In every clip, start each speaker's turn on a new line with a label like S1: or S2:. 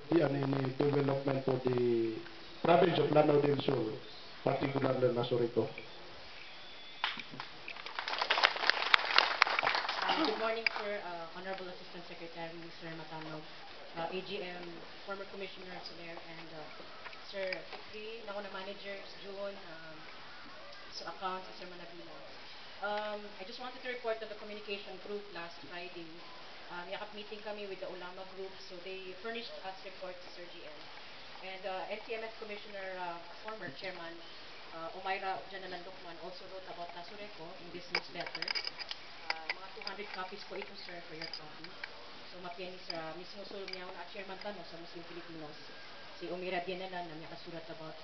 S1: any development for the province of Lanao del Sur, particularly Nasurico.
S2: Good morning, sir. Honorable Assistant Secretary, Sir Matanog, AGM, former Commissioner Soler, and Sir Fikri, Nakuna Manager, June, so accounts, Sir Manabila. I just wanted to report to the communication group last Friday. Yakap meeting kami with the Ulama group, so they furnished us reports, Sir GM. And NCMS Commissioner, former Chairman, Umayra Janalandokman also wrote about Lasureco in this newsletter. Mga 200 copies po ito, sir, for your copy. So, mapiyan sa mismo sulong niya na chairman tanong sa Muslim Filipinos. Si Umira Dienalan na niya kasulat about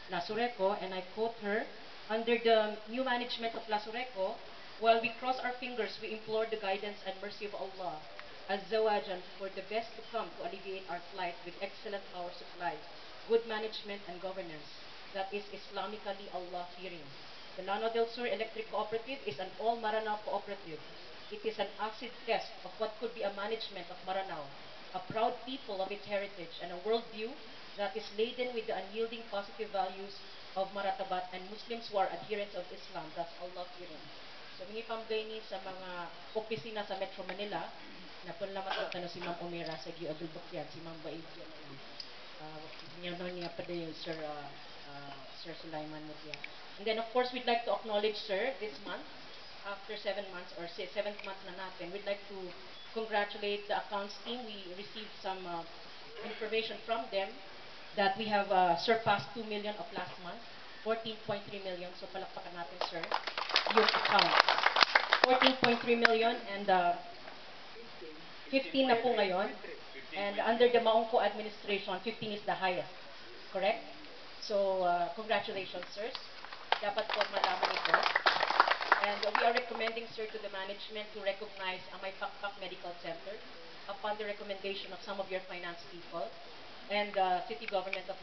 S2: Lasureco, and I quote her, "Under the new management of Lasureco, while we cross our fingers, we implore the guidance and mercy of Allah, Azza wa Jal, for the best to come to alleviate our plight with excellent power supply, good management and governance that is Islamically Allah-fearing. The Lanao del Sur Electric Cooperative is an all-Maranao cooperative. It is an acid test of what could be a management of Maranao, a proud people of its heritage, and a worldview that is laden with the unyielding positive values of Maratabat and Muslims who are adherents of Islam, thus Allah-fearing." So, mingi pambay ni sa mga opisina sa Metro Manila, na po naman si Ma'am Umira sa Gio Adulbakyan, si Ma'am Baid niya niya pa din Sir Sir Sulaiman Mutia. And then, of course, we'd like to acknowledge, sir, this month, after 7 months, or 7th month na natin, we'd like to congratulate the accounts team. We received some information from them that we have surpassed 2 million of last month, 14.3 million. So, palakpakan natin, sir, yung account. 14.3 million and 15 na po ngayon. And under the Maungko administration, 15 is the highest. Correct? So, congratulations, sirs. Dapat po malaman ito. And we are recommending, sir, to the management to recognize ang May Pakpak Medical Center upon the recommendation of some of your finance people and the city government of